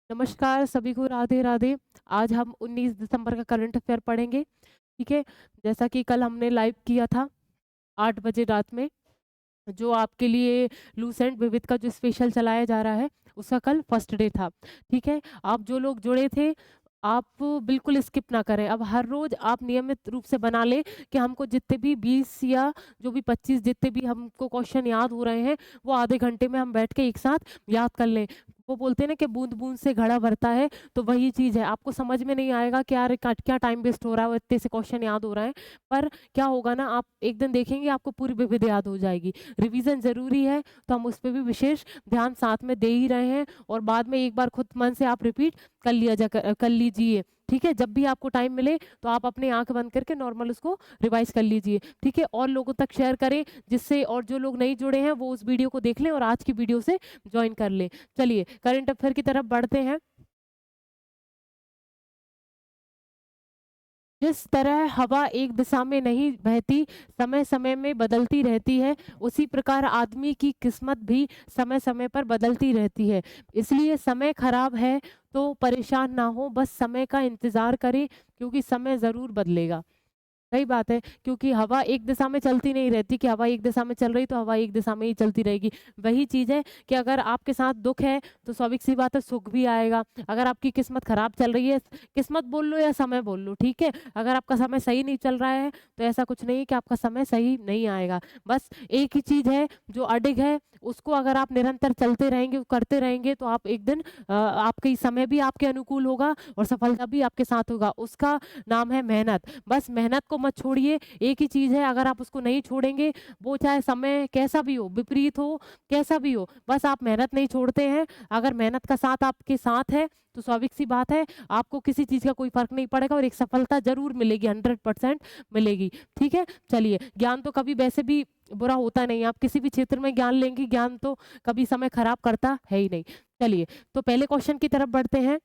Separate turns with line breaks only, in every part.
नमस्कार सभी को राधे राधे। आज हम 19 दिसंबर का करंट अफेयर पढ़ेंगे। ठीक है, जैसा कि कल हमने लाइव किया था 8 बजे रात में, जो आपके लिए लूसेंट विविध का जो स्पेशल चलाया जा रहा है, उसका कल फर्स्ट डे था। ठीक है, आप जो लोग जुड़े थे, आप बिल्कुल स्किप ना करें। अब हर रोज़ आप नियमित रूप से बना लें कि हमको जितने भी 20 या जो भी 25 जितने भी हमको क्वेश्चन याद हो रहे हैं, वो आधे घंटे में हम बैठ के एक साथ याद कर लें। वो बोलते हैं ना कि बूंद-बूंद से घड़ा भरता है, तो वही चीज़ है। आपको समझ में नहीं आएगा कि यार क्या टाइम वेस्ट हो रहा है और इतने से क्वेश्चन याद हो रहे हैं। पर क्या होगा ना, आप एक दिन देखेंगे आपको पूरी विविध याद हो जाएगी। रिवीजन ज़रूरी है, तो हम उस पे भी विशेष ध्यान साथ में दे ही रहे हैं और बाद में एक बार खुद मन से आप रिपीट कर लीजिए। ठीक है, जब भी आपको टाइम मिले तो आप अपनी आँख बंद करके नॉर्मल उसको रिवाइज़ कर लीजिए। ठीक है, और लोगों तक शेयर करें, जिससे और जो लोग नहीं जुड़े हैं वो उस वीडियो को देख लें और आज की वीडियो से जॉइन कर लें। चलिए करंट अफेयर की तरफ बढ़ते हैं। जिस तरह हवा एक दिशा में नहीं बहती, समय-समय में बदलती रहती है, उसी प्रकार आदमी की किस्मत भी समय-समय पर बदलती रहती है। इसलिए समय खराब है तो परेशान ना हो, बस समय का इंतज़ार करें क्योंकि समय ज़रूर बदलेगा। सही बात है, क्योंकि हवा एक दिशा में चलती नहीं रहती कि हवा एक दिशा में चल रही तो हवा एक दिशा में ही चलती रहेगी। वही चीज़ है कि अगर आपके साथ दुःख है तो स्वाभाविक सी बात है सुख भी आएगा। अगर आपकी किस्मत खराब चल रही है, किस्मत बोल लो या समय बोल लो, ठीक है? अगर आपका समय सही नहीं चल रहा है तो ऐसा कुछ नहीं है कि आपका समय सही नहीं आएगा। बस एक ही चीज़ है जो अडिग है, उसको अगर आप निरंतर चलते रहेंगे, करते रहेंगे तो आप एक दिन आपकी समय भी आपके अनुकूल होगा और सफलता भी आपके साथ होगा। उसका नाम है मेहनत। बस मेहनत को मत छोड़िए, एक ही चीज़ है अगर आप उसको नहीं छोड़ेंगे, वो चाहे समय कैसा भी हो, विपरीत हो, कैसा भी हो, बस आप मेहनत नहीं छोड़ते हैं। अगर मेहनत का साथ आपके साथ है, तो स्वाभाविक सी बात है, आपको किसी चीज़ का कोई फ़र्क नहीं पड़ेगा और एक सफलता ज़रूर मिलेगी, 100% मिलेगी। ठीक है? चलिए, ज्ञान तो कभी वैसे भी बुरा होता नहीं है, आप किसी भी क्षेत्र में ज्ञान लेंगे, ज्ञान तो कभी समय खराब करता है ही नहीं। चलिए, तो पहले क्वेश्चन की तरफ बढ़ते हैं।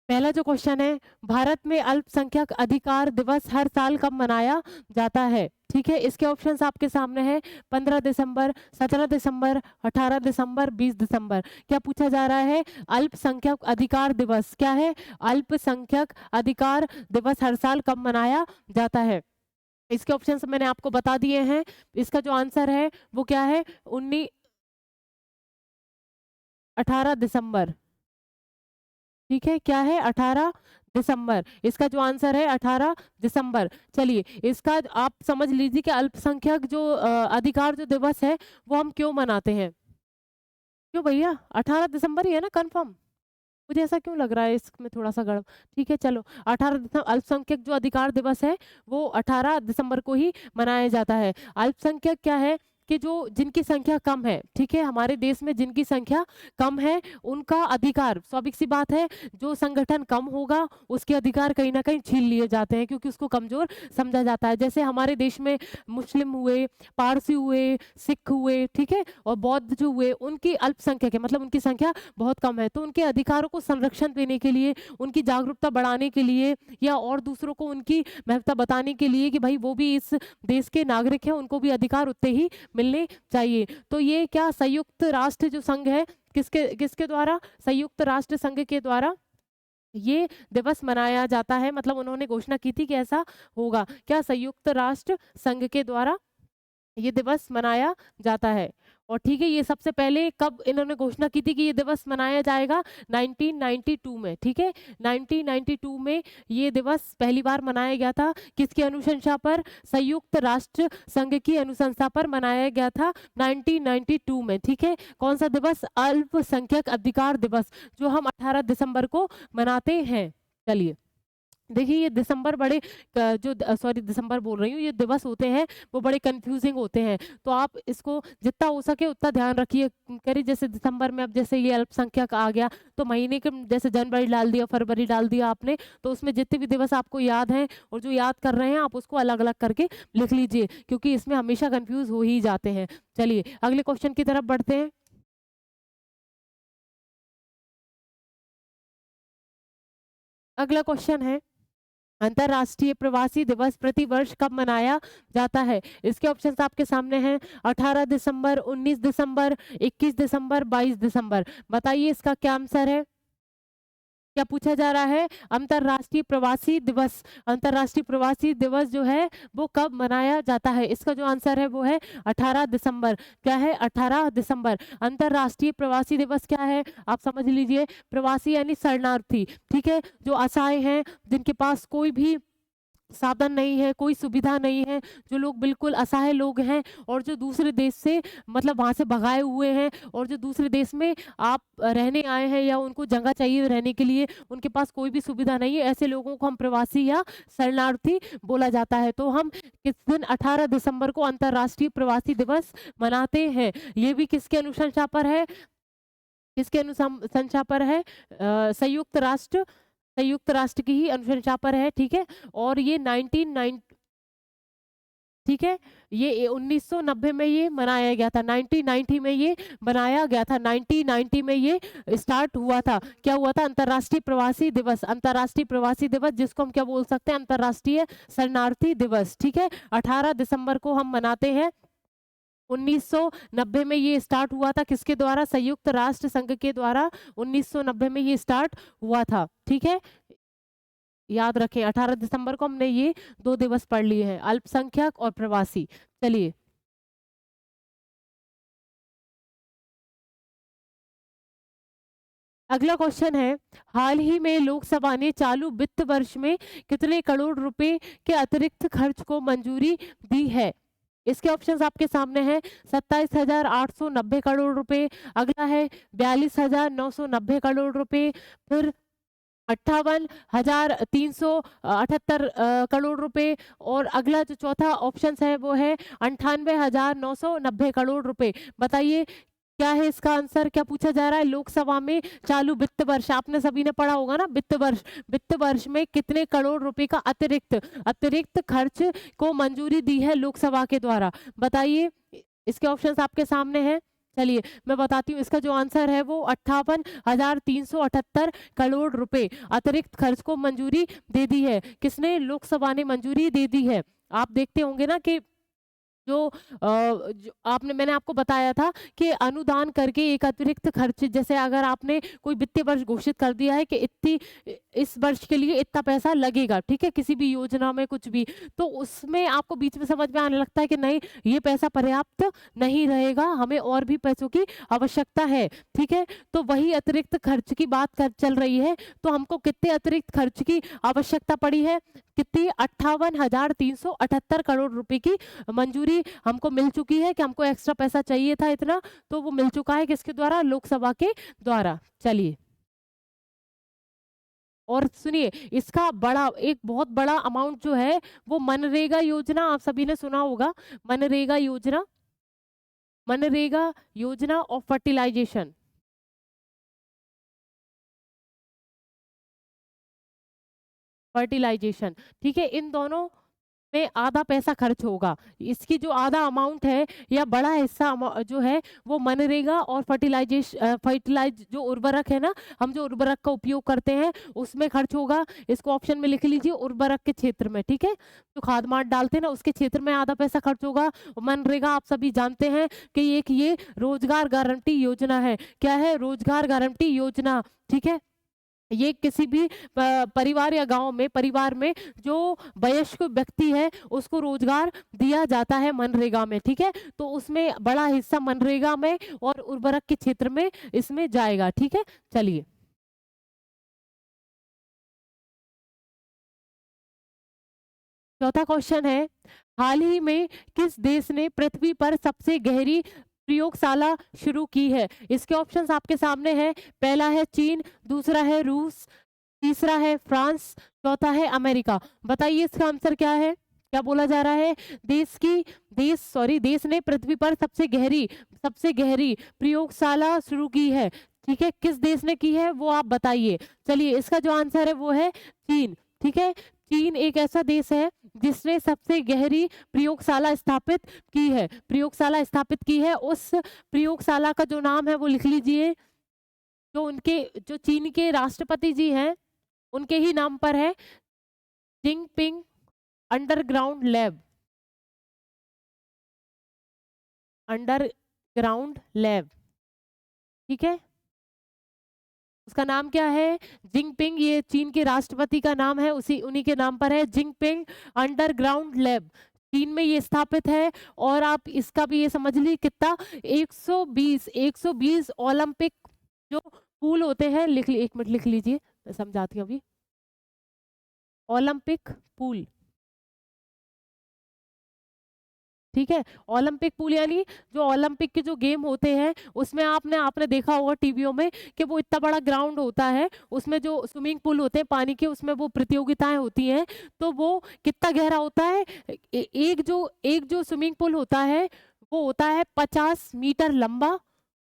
पहला जो क्वेश्चन है, भारत में अल्पसंख्यक अधिकार दिवस हर साल कब मनाया जाता है? ठीक है, इसके ऑप्शंस आपके सामने हैं। 15 दिसंबर, 17 दिसंबर, 18 दिसंबर, 20 दिसंबर। क्या पूछा जा रहा है? अल्पसंख्यक अधिकार दिवस क्या है? अल्पसंख्यक अधिकार दिवस हर साल कब मनाया जाता है? इसके ऑप्शंस मैंने आपको बता दिए हैं। इसका जो आंसर है वो क्या है? 18 दिसंबर। ठीक है, क्या है? 18 दिसंबर। इसका जो आंसर है 18 दिसंबर। चलिए, इसका आप समझ लीजिए कि अल्पसंख्यक जो अधिकार जो दिवस है, वो हम क्यों मनाते हैं? क्यों भैया? 18 दिसंबर ही है ना कन्फर्म? मुझे ऐसा क्यों लग रहा है इसमें थोड़ा-सा गड़ब ठीक है, चलो 18 अल्पसंख्यक जो अधिकार दिवस है, वो 18 दिसंबर को ही मनाया जाता है। अल्पसंख्यक क्या है कि जो जिनकी संख्या कम है, ठीक है? हमारे देश में जिनकी संख्या कम है, उनका अधिकार स्वाभाविक सी बात है, जो संगठन कम होगा, उसके अधिकार कहीं न कहीं छीन लिए जाते हैं क्योंकि उसको कमज़ोर समझा जाता है। जैसे हमारे देश में मुस्लिम हुए, पारसी हुए, सिख हुए, ठीक है? और बौद्ध जो हुए, उनकी अल्पसंख्यक है, मतलब उनकी संख्या बहुत कम है, तो उनके अधिकारों को संरक्षण देने के लिए, उनकी जागरूकता बढ़ाने के लिए या और दूसरों को उनकी महत्ता बताने के लिए कि भाई वो भी इस देश के नागरिक हैं, उनको भी अधिकार उतने ही मिलने चाहिए। तो ये क्या संयुक्त राष्ट्र जो संघ है, किसके किसके द्वारा? संयुक्त राष्ट्र संघ के द्वारा ये दिवस मनाया जाता है, मतलब उन्होंने घोषणा की थी कि ऐसा होगा। क्या संयुक्त राष्ट्र संघ के द्वारा ये दिवस मनाया जाता है। और ठीक है, ये सबसे पहले कब इन्होंने घोषणा की थी कि ये दिवस मनाया जाएगा? 1992 में, ठीक है? 1992 में ये दिवस पहली बार मनाया गया था। किसकी अनुशंसा पर? संयुक्त राष्ट्र संघ की अनुशंसा पर मनाया गया था 1992 में, ठीक है? कौन-सा दिवस? अल्पसंख्यक अधिकार दिवस, जो हम 18 दिसंबर को मनाते हैं। चलिए। देखिए ये दिसंबर बड़े सॉरी दिसंबर बोल रही हूँ, ये दिवस होते हैं वो बड़े कन्फ्यूजिंग होते हैं। तो आप इसको जितना हो सके उतना ध्यान रखिए करिए। जैसे दिसंबर में अब जैसे ये अल्पसंख्यक आ गया, तो महीने के जैसे जनवरी डाल दिया, फरवरी डाल दिया आपने, तो उसमें जितने भी दिवस आपको याद हैं और जो याद कर रहे हैं आप उसको अलग-अलग करके लिख लीजिए, क्योंकि इसमें हमेशा कन्फ्यूज़ हो ही जाते हैं। चलिए अगले क्वेश्चन की तरफ बढ़ते हैं। अगला क्वेश्चन है, अंतर्राष्ट्रीय प्रवासी दिवस प्रति वर्ष कब मनाया जाता है? इसके ऑप्शंस आपके सामने हैं। 18 दिसंबर, 19 दिसंबर, 21 दिसंबर, 22 दिसंबर। बताइए इसका क्या आंसर है? क्या पूछा जा रहा है? अंतर्राष्ट्रीय प्रवासी दिवस। अंतर्राष्ट्रीय प्रवासी दिवस जो है वो कब मनाया जाता है? इसका जो आंसर है वो है 18 दिसंबर। क्या है? 18 दिसंबर। अंतर्राष्ट्रीय प्रवासी दिवस क्या है? आप समझ लीजिए, प्रवासी यानी शरणार्थी, ठीक है, जो असहाय हैं, जिनके पास कोई भी साधन नहीं है, कोई सुविधा नहीं है, जो लोग बिल्कुल असहाय लोग हैं और जो दूसरे देश से मतलब वहाँ से भगाए हुए हैं और जो दूसरे देश में आप रहने आए हैं या उनको जगह चाहिए रहने के लिए, उनके पास कोई भी सुविधा नहीं है, ऐसे लोगों को हम प्रवासी या शरणार्थी बोला जाता है। तो हम किस दिन 18 दिसंबर को अंतर्राष्ट्रीय प्रवासी दिवस मनाते हैं। ये भी किसके अनुशंसा पर है? किसके अनुशंसा पर है? संयुक्त राष्ट्र की ही अनुशंसा पर है, ठीक है। और ये 1990, ठीक है, ये 1990 में ये मनाया गया था, 1990 में ये बनाया गया था, 1990 में ये स्टार्ट हुआ था। क्या हुआ था? अंतर्राष्ट्रीय प्रवासी दिवस। अंतर्राष्ट्रीय प्रवासी दिवस जिसको हम क्या बोल सकते हैं? अंतर्राष्ट्रीय शरणार्थी दिवस, ठीक है। 18 दिसंबर को हम मनाते हैं। 1990 में ये स्टार्ट हुआ था, किसके द्वारा? संयुक्त राष्ट्र संघ के द्वारा 1990 में ये स्टार्ट हुआ था, ठीक है। याद रखें, 18 दिसंबर को हमने ये 2 दिवस पढ़ लिए हैं, अल्पसंख्यक और प्रवासी। चलिए, अगला क्वेश्चन है, हाल ही में लोकसभा ने चालू वित्त वर्ष में कितने करोड़ रुपए के अतिरिक्त खर्च को मंजूरी दी है? इसके ऑप्शंस आपके सामने हैं। 27,890 करोड़ रुपए, अगला है 42,990 करोड़ रुपए, फिर 58,378 करोड़ रुपए, और अगला जो चौथा ऑप्शन है वो है 98,990 करोड़ रुपए। बताइए क्या है इसका आंसर? क्या पूछा जा रहा है? लोकसभा में चालू वित्त वर्ष, आपने सभी ने पढ़ा होगा ना, वित्त वर्ष में कितने करोड़ रुपए का अतिरिक्त अतिरिक्त खर्च को मंजूरी दी है लोकसभा के द्वारा? बताइए, इसके ऑप्शंस आपके सामने हैं। चलिए मैं बताती हूँ, इसका जो आंसर है वो 58,378 करोड़ रुपए अतिरिक्त खर्च को मंजूरी दे दी है। किसने? लोकसभा ने मंजूरी दे दी है। आप देखते होंगे ना कि जो आपने मैंने आपको बताया था कि अनुदान करके एक अतिरिक्त खर्च, जैसे अगर आपने कोई वित्तीय वर्ष घोषित कर दिया है कि इतनी इस वर्ष के लिए इतना पैसा लगेगा, ठीक है, किसी भी योजना में कुछ भी, तो उसमें आपको बीच में समझ में आने लगता है कि नहीं, ये पैसा पर्याप्त नहीं रहेगा, हमें और भी पैसों की आवश्यकता है, ठीक है। तो वही अतिरिक्त खर्च की बात कर चल रही है। तो हमको कितने अतिरिक्त खर्च की आवश्यकता पड़ी है? कितनी? 58,378 करोड़ रुपए की मंजूरी हमको मिल चुकी है कि हमको एक्स्ट्रा पैसा चाहिए था इतना, तो वो मिल चुका है किसके द्वारा? लोकसभा के द्वारा। चलिए, और सुनिए, इसका बड़ा एक बहुत बड़ा अमाउंट जो है वो मनरेगा योजना, आप सभी ने सुना होगा, मनरेगा योजना, मनरेगा योजना और फर्टिलाइजेशन, फर्टिलाइजेशन, ठीक है, इन दोनों में आधा पैसा खर्च होगा। इसकी जो आधा अमाउंट है या बड़ा हिस्सा जो है वो मनरेगा और फर्टिलाइज जो उर्वरक है ना, हम जो उर्वरक का उपयोग करते हैं उसमें खर्च होगा। इसको ऑप्शन में लिख लीजिए, उर्वरक के क्षेत्र में, ठीक है, जो खाद माट डालते हैं ना उसके क्षेत्र में आधा पैसा खर्च होगा। मनरेगा आप सभी जानते हैं कि एक ये रोजगार गारंटी योजना है। क्या है? रोजगार गारंटी योजना, ठीक है। ये किसी भी परिवार या गांव में, परिवार में जो वयस्क व्यक्ति है उसको रोजगार दिया जाता है मनरेगा में, ठीक है। तो उसमें बड़ा हिस्सा मनरेगा में और उर्वरक के क्षेत्र में इसमें जाएगा, ठीक है। चलिए, चौथा क्वेश्चन है, हाल ही में किस देश ने पृथ्वी पर सबसे गहरी प्रयोगशाला शुरू की है? इसके ऑप्शंस आपके सामने हैं। पहला है चीन, दूसरा है रूस, तीसरा है फ्रांस, चौथा है अमेरिका। बताइए इसका आंसर क्या है? क्या बोला जा रहा है? देश ने पृथ्वी पर सबसे गहरी प्रयोगशाला शुरू की है, ठीक है। किस देश ने की है वो आप बताइए। चलिए, इसका जो आंसर है वो है चीन, ठीक है। चीन एक ऐसा देश है जिसने सबसे गहरी प्रयोगशाला स्थापित की है। उस प्रयोगशाला का जो नाम है वो लिख लीजिए, जो चीन के राष्ट्रपति जी हैं उनके ही नाम पर है, Jinping underground lab, underground lab, ठीक है। उसका नाम क्या है? जिनपिंग। ये चीन के राष्ट्रपति का नाम है, उसी उन्हीं के नाम पर है, जिनपिंग अंडरग्राउंड लैब। चीन में ये स्थापित है। और आप इसका भी ये समझ ली कितना, 120 ओलंपिक जो पूल होते हैं, लिख ली, 1 मिनट लिख लीजिए, मैं समझाती हूँ अभी। ओलंपिक पूल, ठीक है। ओलंपिक पूल यानी जो ओलंपिक के जो गेम होते हैं, उसमें आपने आपने देखा होगा टीवियों में कि वो इतना बड़ा ग्राउंड होता है, उसमें जो स्विमिंग पूल होते हैं पानी के, उसमें वो प्रतियोगिताएं होती हैं, तो वो कितना गहरा होता है? एक जो स्विमिंग पूल होता है वो होता है 50 मीटर लंबा,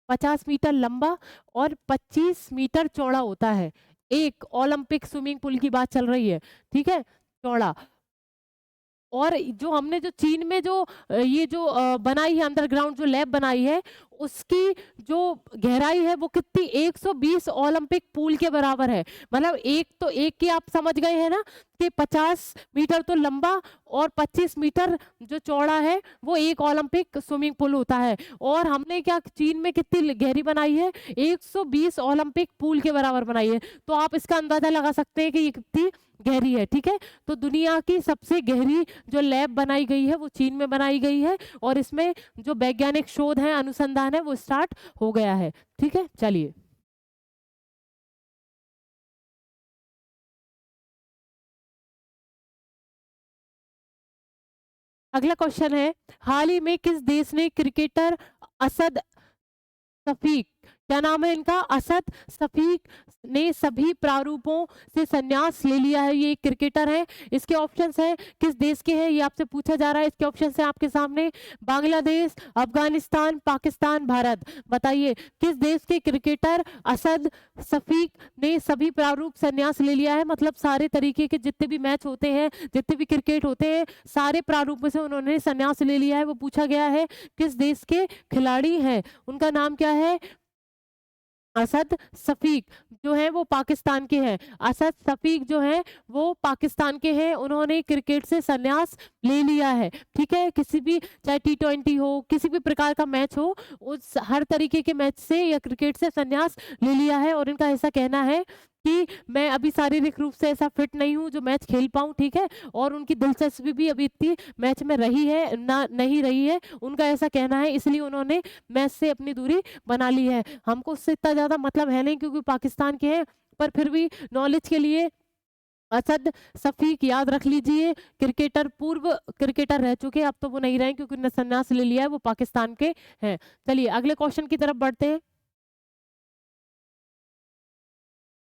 50 मीटर लंबा और 25 मीटर चौड़ा होता है। एक ओलंपिक स्विमिंग पूल की बात चल रही है, ठीक है, चौड़ा। और जो हमने जो चीन में जो ये जो बनाई है अंडरग्राउंड जो लैब बनाई है, उसकी जो गहराई है वो कितनी, 120 ओलंपिक पूल के बराबर है। मतलब एक तो एक की आप समझ गए हैं ना कि 50 मीटर तो लंबा और 25 मीटर जो चौड़ा है वो एक ओलंपिक स्विमिंग पूल होता है। और हमने क्या चीन में कितनी गहरी बनाई है? 120 ओलंपिक पूल के बराबर बनाई है। तो आप इसका अंदाजा लगा सकते हैं कि ये कितनी गहरी है, ठीक है। तो दुनिया की सबसे गहरी जो लैब बनाई गई है वो चीन में बनाई गई है, और इसमें जो वैज्ञानिक शोध है, अनुसंधान है, वो स्टार्ट हो गया है, ठीक है। चलिए अगला क्वेश्चन है, हाल ही में किस देश ने क्रिकेटर असद सफीक, क्या नाम है इनका, असद सफीक ने सभी प्रारूपों से संन्यास ले लिया है? ये एक क्रिकेटर है। इसके ऑप्शंस है, किस देश के हैं ये आपसे पूछा जा रहा है। इसके ऑप्शंस है आपके सामने, बांग्लादेश, अफगानिस्तान, पाकिस्तान, भारत। बताइए किस देश के क्रिकेटर असद सफीक ने सभी प्रारूप संन्यास ले लिया है? मतलब सारे तरीके के जितने भी मैच होते हैं, जितने भी क्रिकेट होते हैं, सारे प्रारूपों से उन्होंने संन्यास ले लिया है। वो पूछा गया है किस देश के खिलाड़ी हैं, उनका नाम क्या है? असद सफीक जो है वो पाकिस्तान के हैं। असद सफीक जो है वो पाकिस्तान के हैं, उन्होंने क्रिकेट से संन्यास ले लिया है, ठीक है। किसी भी, चाहे T20 हो, किसी भी प्रकार का मैच हो, उस हर तरीके के मैच से या क्रिकेट से संन्यास ले लिया है। और इनका ऐसा कहना है कि मैं अभी शारीरिक रूप से ऐसा फिट नहीं हूँ जो मैच खेल पाऊँ, ठीक है। और उनकी दिलचस्पी भी अभी इतनी मैच में रही है ना, नहीं रही है, उनका ऐसा कहना है, इसलिए उन्होंने मैच से अपनी दूरी बना ली है। हमको उससे इतना ज़्यादा मतलब है नहीं क्योंकि पाकिस्तान के हैं, पर फिर भी नॉलेज के लिए असद सफीक याद रख लीजिए। क्रिकेटर, पूर्व क्रिकेटर रह चुके, अब तो वो नहीं रहे क्योंकि उन्होंने संन्यास ले लिया है, वो पाकिस्तान के हैं। चलिए अगले क्वेश्चन की तरफ बढ़ते हैं।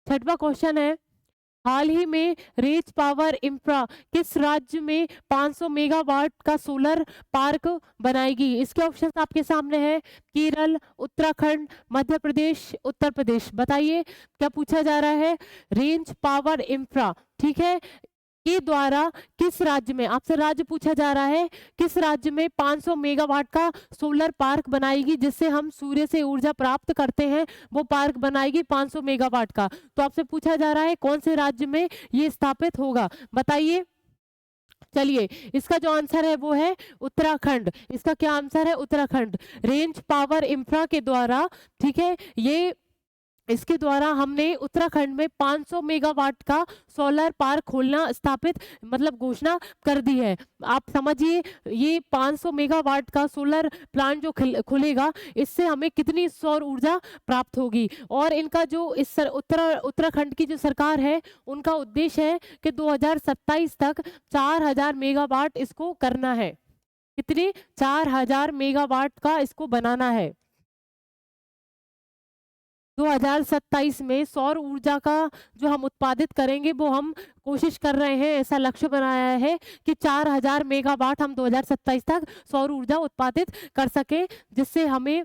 छठवां क्वेश्चन है, हाल ही में रेज पावर इंफ्रा किस राज्य में 500 मेगावाट का सोलर पार्क बनाएगी? इसके ऑप्शन आपके सामने है, केरल, उत्तराखंड, मध्य प्रदेश, उत्तर प्रदेश। बताइए क्या पूछा जा रहा है? रेंज पावर इंफ्रा, ठीक है, के द्वारा किस राज्य में, आपसे राज्य पूछा जा रहा है, किस राज्य में 500 मेगावाट का सोलर पार्क बनाएगी, जिससे हम सूर्य से ऊर्जा प्राप्त करते हैं, वो पार्क बनाएगी 500 मेगावाट का। तो आपसे पूछा जा रहा है कौन से राज्य में ये स्थापित होगा, बताइए। चलिए इसका जो आंसर है वो है उत्तराखंड। इसका क्या आंसर है? उत्तराखंड। रेंज पावर इंफ्रा के द्वारा, ठीक है, ये इसके द्वारा हमने उत्तराखंड में 500 मेगावाट का सोलर पार्क खोलना स्थापित, मतलब घोषणा कर दी है। आप समझिए ये 500 मेगावाट का सोलर प्लांट जो खुलेगा, इससे हमें कितनी सौर ऊर्जा प्राप्त होगी। और इनका जो उत्तराखंड की जो सरकार है, उनका उद्देश्य है कि 2027 तक 4000 मेगावाट इसको करना है। कितनी? 4000 मेगावाट का इसको बनाना है। 2027 में सौर ऊर्जा का जो हम उत्पादित करेंगे, वो हम कोशिश कर रहे हैं, ऐसा लक्ष्य बनाया है कि 4000 मेगावाट हम 2027 तक सौर ऊर्जा उत्पादित कर सकें, जिससे हमें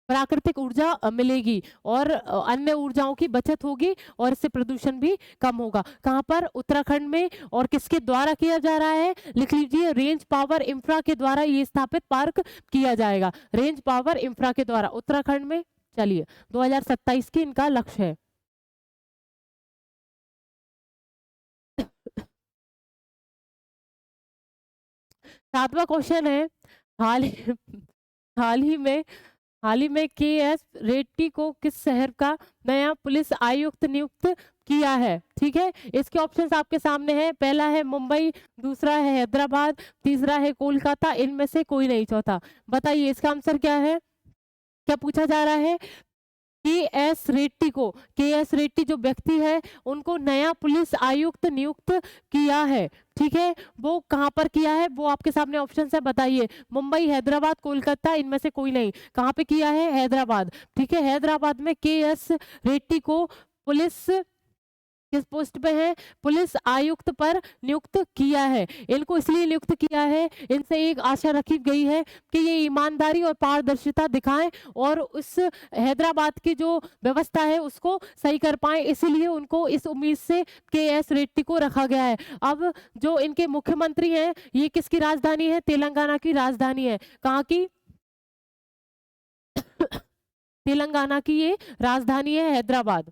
प्राकृतिक ऊर्जा मिलेगी और अन्य ऊर्जाओं की बचत होगी और इससे प्रदूषण भी कम होगा। कहाँ पर? उत्तराखंड में। और किसके द्वारा किया जा रहा है? लिख लीजिए, रेंज पावर इंफ्रा के द्वारा ये स्थापित पार्क किया जाएगा। रेंज पावर इंफ्रा के द्वारा उत्तराखंड में। चलिए 2027 की इनका लक्ष्य है। सातवां क्वेश्चन है, हाल हाल ही में हाल ही में के.एस. रेड्डी को किस शहर का नया पुलिस आयुक्त नियुक्त किया है? ठीक है, इसके ऑप्शंस आपके सामने हैं। पहला है मुंबई, दूसरा है हैदराबाद, तीसरा है कोलकाता, इनमें से कोई नहीं चौथा। बताइए इसका आंसर क्या है? क्या पूछा जा रहा है? के.एस. रेड्डी जो व्यक्ति है उनको नया पुलिस आयुक्त नियुक्त किया है। ठीक है, वो कहाँ पर किया है वो आपके सामने ऑप्शन है, बताइए। मुंबई, हैदराबाद, कोलकाता, इनमें से कोई नहीं। कहाँ पे किया है? हैदराबाद। ठीक है, हैदराबाद में के.एस. रेड्डी को पुलिस किस पोस्ट पे है? पुलिस आयुक्त पर नियुक्त किया है। इनको इसलिए नियुक्त किया है, इनसे एक आशा रखी गई है कि ये ईमानदारी और पारदर्शिता दिखाएं और उस हैदराबाद की जो व्यवस्था है उसको सही कर पाएं, इसीलिए उनको इस उम्मीद से के.एस. रेड्डी को रखा गया है। अब जो इनके मुख्यमंत्री हैं, ये किसकी राजधानी है? तेलंगाना की राजधानी है। कहाँ की? तेलंगाना की ये राजधानी है हैदराबाद।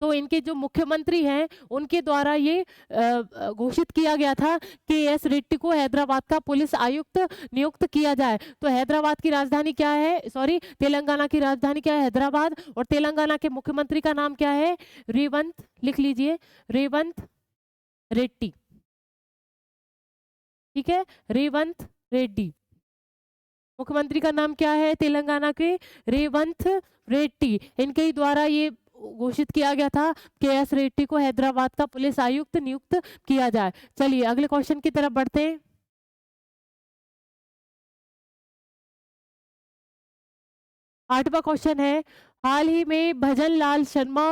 तो इनके जो मुख्यमंत्री हैं उनके द्वारा ये घोषित किया गया था कि एस रेड्डी को हैदराबाद का पुलिस आयुक्त नियुक्त किया जाए। तो हैदराबाद की राजधानी क्या है? सॉरी, तेलंगाना की राजधानी क्या है? हैदराबाद। और तेलंगाना के मुख्यमंत्री का नाम क्या है? रेवंत, लिख लीजिए, रेवंत रेड्डी। ठीक है, रेवंत रेड्डी। मुख्यमंत्री का नाम क्या है तेलंगाना के? रेवंत रेड्डी। इनके ही द्वारा ये घोषित किया गया था कि एस रेड्डी को हैदराबाद का पुलिस आयुक्त नियुक्त किया जाए। चलिए अगले क्वेश्चन की तरफ बढ़ते हैं। 8वां क्वेश्चन है, हाल ही में भजन लाल शर्मा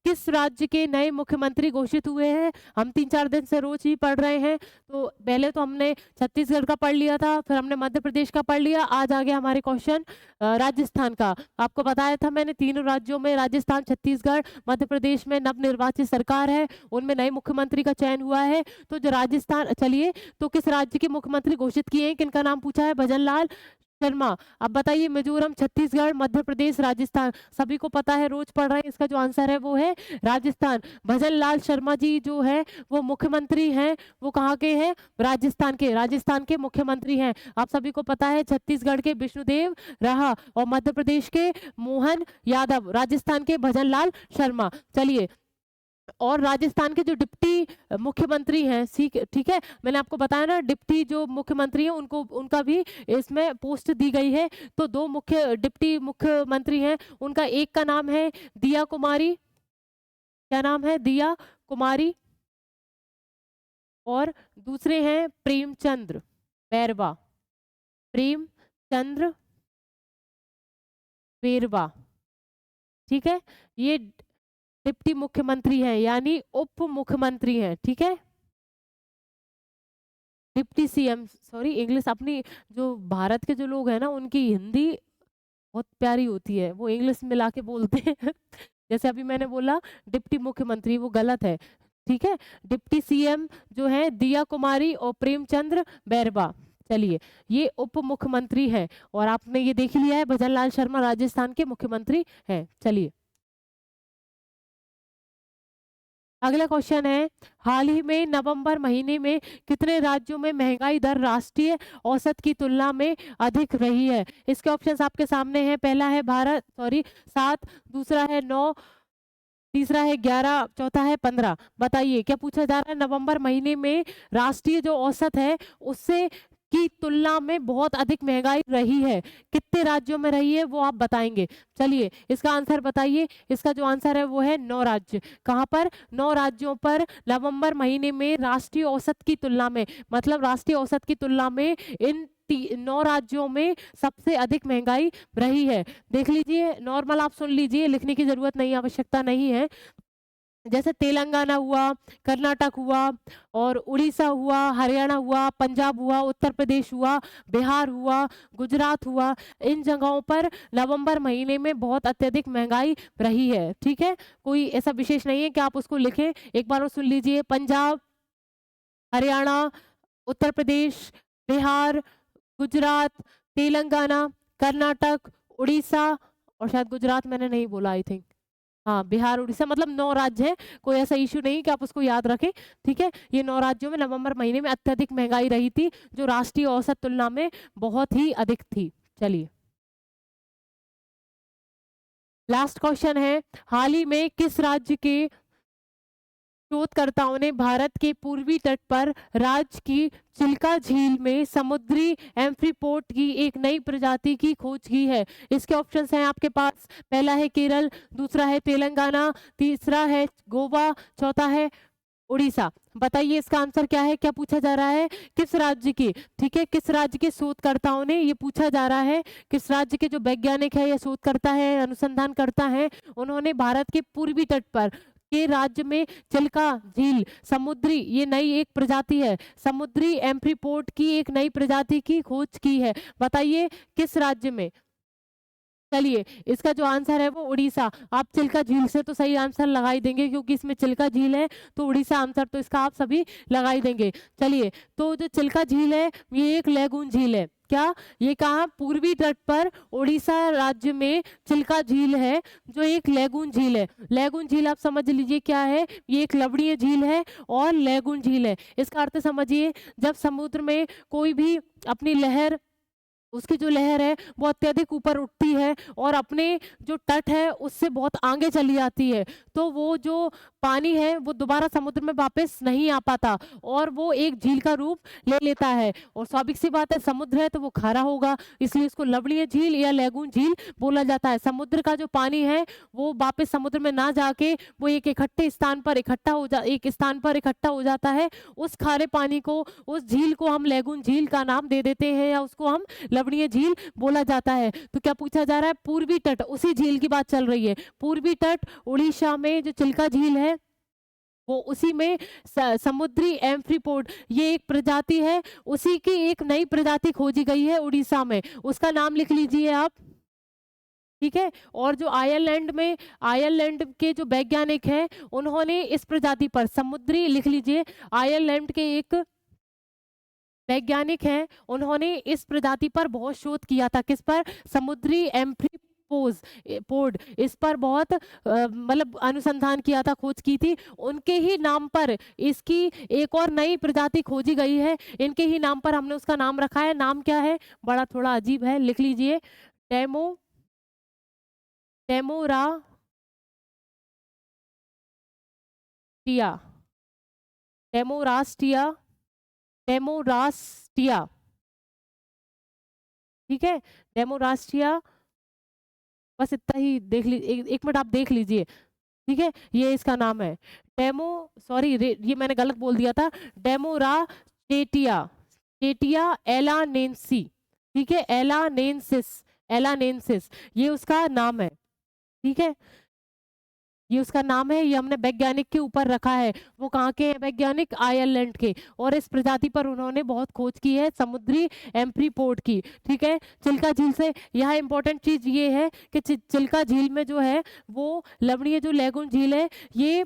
किस राज्य के नए मुख्यमंत्री घोषित हुए हैं? हम 3-4 दिन से रोज ही पढ़ रहे हैं। तो पहले तो हमने छत्तीसगढ़ का पढ़ लिया था, फिर हमने मध्य प्रदेश का पढ़ लिया। आज आ गया हमारे क्वेश्चन राजस्थान का। आपको बताया था मैंने, तीनों राज्यों में, राजस्थान, छत्तीसगढ़, मध्य प्रदेश में नवनिर्वाचित सरकार है, उनमें नए मुख्यमंत्री का चयन हुआ है। तो जो राजस्थान, चलिए तो किस राज्य के मुख्यमंत्री घोषित किए हैं, किनका नाम पूछा है? भजन लाल शर्मा। अब बताइए, मिजोरम, छत्तीसगढ़, मध्य प्रदेश, राजस्थान, सभी को पता है, रोज पढ़ रहे हैं। इसका जो आंसर है वो है राजस्थान। भजन लाल शर्मा जी जो है वो मुख्यमंत्री हैं, वो कहाँ के हैं? राजस्थान के मुख्यमंत्री हैं। आप सभी को पता है, छत्तीसगढ़ के विष्णुदेव राहा और मध्य प्रदेश के मोहन यादव, राजस्थान के भजन लाल शर्मा। चलिए, और राजस्थान के जो डिप्टी मुख्यमंत्री हैं, ठीक है, मैंने आपको बताया ना, डिप्टी जो मुख्यमंत्री हैं उनको, उनका भी इसमें पोस्ट दी गई है। तो 2 डिप्टी मुख्यमंत्री हैं, उनका एक का नाम है दिया कुमारी। क्या नाम है? दिया कुमारी। और दूसरे हैं प्रेमचंद्र बैरवा। प्रेमचंद्र बैरवा। ठीक है, ये डिप्टी मुख्यमंत्री हैं, यानी उप मुख्यमंत्री हैं। ठीक है, डिप्टी सीएम, सॉरी इंग्लिश, अपनी जो भारत के जो लोग हैं ना उनकी हिंदी बहुत प्यारी होती है, वो इंग्लिश मिला के बोलते हैं। जैसे अभी मैंने बोला डिप्टी मुख्यमंत्री, वो गलत है। ठीक है, डिप्टी सीएम जो है दिया कुमारी और प्रेमचंद्र बैरवा। चलिए, ये उप मुख्यमंत्री हैं और आपने ये देख लिया है, भजन लाल शर्मा राजस्थान के मुख्यमंत्री हैं। चलिए अगला क्वेश्चन है, हाल ही में नवंबर महीने में कितने राज्यों में महंगाई दर राष्ट्रीय औसत की तुलना में अधिक रही है? इसके ऑप्शंस आपके सामने हैं। पहला है 7, दूसरा है 9, तीसरा है 11, चौथा है 15। बताइए क्या पूछा जा रहा है? नवंबर महीने में राष्ट्रीय जो औसत है उससे की तुलना में बहुत अधिक महंगाई रही है, कितने राज्यों में रही है वो आप बताएंगे। चलिए इसका आंसर बताइए। इसका जो आंसर है वो है 9 राज्य। कहाँ पर? 9 राज्यों पर नवंबर महीने में राष्ट्रीय औसत की तुलना में, मतलब राष्ट्रीय औसत की तुलना में इन 9 राज्यों में सबसे अधिक महंगाई रही है। देख लीजिए, नॉर्मल आप सुन लीजिए, लिखने की जरूरत नहीं, आवश्यकता नहीं है। जैसे तेलंगाना हुआ, कर्नाटक हुआ, और उड़ीसा हुआ, हरियाणा हुआ, पंजाब हुआ, उत्तर प्रदेश हुआ, बिहार हुआ, गुजरात हुआ, इन जगहों पर नवंबर महीने में बहुत अत्यधिक महंगाई रही है। ठीक है, कोई ऐसा विशेष नहीं है कि आप उसको लिखें, एक बार और सुन लीजिए। पंजाब, हरियाणा, उत्तर प्रदेश, बिहार, गुजरात, तेलंगाना, कर्नाटक, उड़ीसा, और शायद गुजरात मैंने नहीं बोला, आई थिंक, हाँ बिहार, उड़ीसा, मतलब 9 राज्य हैं। कोई ऐसा इशू नहीं कि आप उसको याद रखें। ठीक है, ये 9 राज्यों में नवंबर महीने में अत्यधिक महंगाई रही थी, जो राष्ट्रीय औसत तुलना में बहुत ही अधिक थी। चलिए लास्ट क्वेश्चन है, हाल ही में किस राज्य के शोधकर्ताओं ने भारत के पूर्वी तट पर राज्य की चिल्का झील में समुद्री एम्फीपोड की एक नई प्रजाति की खोज की है? इसके ऑप्शंस हैं आपके पास, पहला है केरल, दूसरा है तेलंगाना, तीसरा है गोवा, चौथा है उड़ीसा। बताइए इसका आंसर क्या है? क्या पूछा जा रहा है? किस राज्य की, ठीक है, किस राज्य के शोधकर्ताओं ने, ये पूछा जा रहा है किस राज्य के जो वैज्ञानिक है या शोधकर्ता है, अनुसंधान करता है, उन्होंने भारत के पूर्वी तट पर के राज्य में चिल्का झील समुद्री, ये नई एक प्रजाति है, समुद्री एम्फीपोड की एक नई प्रजाति की खोज की है। बताइए किस राज्य में? चलिए इसका जो आंसर है वो उड़ीसा। आप चिल्का झील से तो सही आंसर लगा ही देंगे क्योंकि इसमें चिल्का झील है, तो उड़ीसा आंसर तो इसका आप सभी लगा ही देंगे। चलिए, तो जो चिल्का झील है ये एक लैगून झील है। क्या ये कहा? पूर्वी तट पर उड़ीसा राज्य में चिल्का झील है जो एक लैगून झील है। लैगून झील आप समझ लीजिए क्या है, ये एक लवणीय झील है और लैगून झील है। इसका अर्थ समझिए, जब समुद्र में कोई भी अपनी लहर, उसकी जो लहर है वो अत्यधिक ऊपर उठती है और अपने जो तट है उससे बहुत आगे चली जाती है, तो वो जो पानी है वो दोबारा समुद्र में वापस नहीं आ पाता और वो एक झील का रूप ले लेता है। और स्वाभाविक सी बात है, समुद्र है तो वो खारा होगा, इसलिए इसको लवणीय झील या लैगून झील बोला जाता है। समुद्र का जो पानी है वो वापस समुद्र में ना जाके वो एक इकट्ठे स्थान पर इकट्ठा हो जाता है। उस खारे पानी को, उस झील को हम लैगून झील का नाम दे देते हैं या उसको हम लवणीय झील बोला जाता है। तो क्या पूछा जा रहा है? पूर्वी तट, उसी झील की बात चल रही है। पूर्वी तट उड़ीसा में जो चिल्का झील है वो उसी में समुद्री एम्फीपोड, ये एक प्रजाति है, उसी की एक नई प्रजाति खोजी गई है उड़ीसा में। उसका नाम लिख लीजिए आप, ठीक है। और जो आयरलैंड के जो वैज्ञानिक हैं उन्होंने इस प्रजाति पर समुद्री, लिख लीजिए, आयरलैंड के एक वैज्ञानिक हैं, उन्होंने इस प्रजाति पर बहुत शोध किया था। किस पर? समुद्री एम्फीपोज पोड, इस पर बहुत मतलब अनुसंधान किया था, खोज की थी। उनके ही नाम पर इसकी एक और नई प्रजाति खोजी गई है, इनके ही नाम पर हमने उसका नाम रखा है। नाम क्या है? बड़ा थोड़ा अजीब है, लिख लीजिए, टेमो टेमोरास्टिया। टेमोरास्टिया टेमोरास्टिया, ठीक है, डेमोरास्टिया। बस इतना ही देख ली, एक मिनट आप देख लीजिए, ठीक है, ये इसका नाम है। डेमो, सॉरी ये मैंने गलत बोल दिया था, डेमोरा चेटिया, चेटिया एलानेंसी, ठीक है, एलानेंसिस ये उसका नाम है, ठीक है, ये उसका नाम है। ये हमने वैज्ञानिक के ऊपर रखा है। वो कहाँ के हैं वैज्ञानिक? आयरलैंड के। और इस प्रजाति पर उन्होंने बहुत खोज की है, समुद्री एम्फीपोड की, ठीक है। चिल्का झील से यहाँ इंपॉर्टेंट चीज ये है कि चिल्का झील में जो है वो लवणीय जो लैगून झील है, ये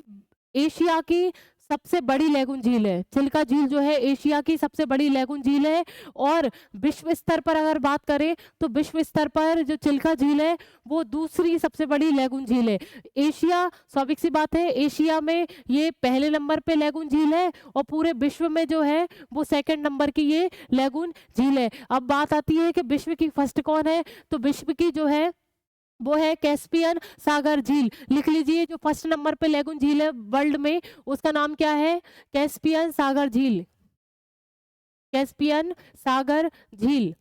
एशिया की सबसे बड़ी लैगून झील है। चिल्का झील जो है एशिया की सबसे बड़ी लैगून झील है। और विश्व स्तर पर अगर बात करें तो विश्व स्तर पर जो चिल्का झील है वो दूसरी सबसे बड़ी लैगून झील है। एशिया, स्वाभाविक सी बात है, एशिया में ये पहले नंबर पे लैगून झील है और पूरे विश्व में जो है वो सेकंड नंबर की ये लैगून झील है। अब बात आती है कि विश्व की फर्स्ट कौन है, तो विश्व की जो है वो है कैस्पियन सागर झील। लिख लीजिए, जो फर्स्ट नंबर पे लैगून झील है वर्ल्ड में उसका नाम क्या है? कैस्पियन सागर झील, कैस्पियन सागर झील,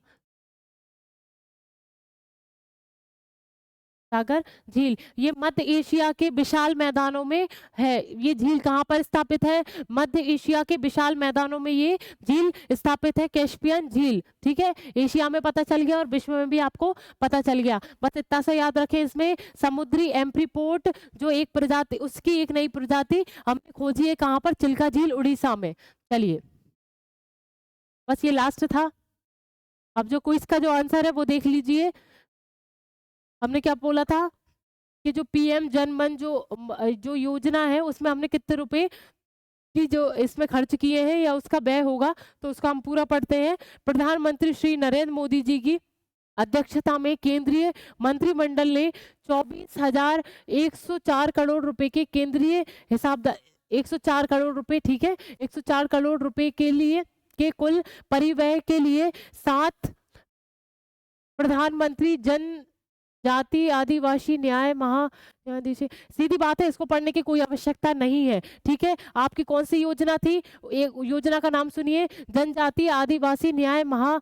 सागर झील। ये मध्य एशिया के विशाल मैदानों में है। ये झील कहाँ पर स्थापित है? मध्य एशिया के विशाल मैदानों में ये झील स्थापित है, कैस्पियन झील, ठीक है। एशिया में पता चल गया और विश्व में भी आपको पता चल गया। बस इतना सा याद रखें, इसमें समुद्री एम्फीपोड जो एक प्रजाति, उसकी एक नई प्रजाति हमने खोजी है कहाँ पर? चिल्का झील, उड़ीसा में। चलिए, बस ये लास्ट था। अब जो क्विज का जो आंसर है वो देख लीजिए। हमने क्या बोला था कि जो पीएम जनमन जो योजना है उसमें हमने कितने रुपए की जो इसमें खर्च किए हैं या उसका व्यय होगा, तो उसका हम पूरा पढ़ते हैं। प्रधानमंत्री श्री नरेंद्र मोदी जी की अध्यक्षता में केंद्रीय मंत्रिमंडल ने 24,104 करोड़ रुपए के केंद्रीय हिसाब, 104 करोड़ रुपए, ठीक है, 104 करोड़ रुपए के लिए के कुल परिव्यय के लिए 7 प्रधानमंत्री जन जाति आदिवासी न्याय सीधी बात है, इसको पढ़ने की कोई आवश्यकता नहीं है। ठीक है, आपकी कौन सी योजना थी? एक योजना का नाम सुनिए, जनजाति आदिवासी न्याय महा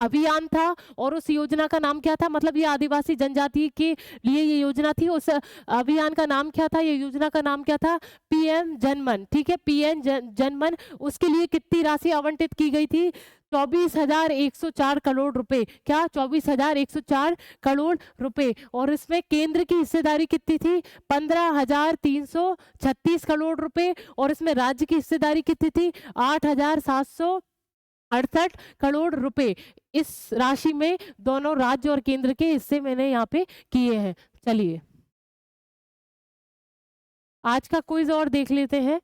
अभियान था। और उस योजना का नाम क्या था? मतलब ये आदिवासी जनजाति के लिए ये योजना थी। उस अभियान का नाम क्या था? ये योजना का नाम क्या था? पीएम जनमन। ठीक है, पीएम जनमन। उसके लिए कितनी राशि आवंटित की गई थी? 24,104 करोड़ रुपए। क्या? 24,104 करोड़ रुपए। और इसमें केंद्र की हिस्सेदारी कितनी थी? 15,336 करोड़ रुपए। और इसमें राज्य की हिस्सेदारी कितनी थी? 8,768 करोड़ रुपए। इस राशि में दोनों राज्य और केंद्र के हिस्से मैंने यहाँ पे किए हैं। चलिए आज का क्विज और देख लेते हैं।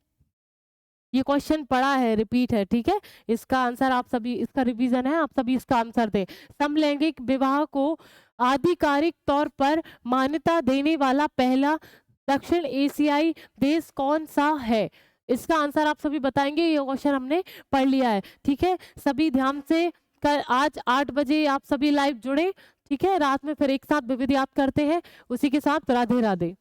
ये क्वेश्चन पढ़ा है, रिपीट है। ठीक है, इसका आंसर आप सभी, इसका रिवीजन है, आप सभी इसका आंसर दें। समलैंगिक विवाह को आधिकारिक तौर पर मान्यता देने वाला पहला दक्षिण एशियाई देश कौन सा है? इसका आंसर आप सभी बताएंगे। ये क्वेश्चन हमने पढ़ लिया है। ठीक है, सभी ध्यान से आज 8 बजे आप सभी लाइव जुड़े। ठीक है, रात में फिर एक साथ विविध याद करते हैं। उसी के साथ राधे राधे।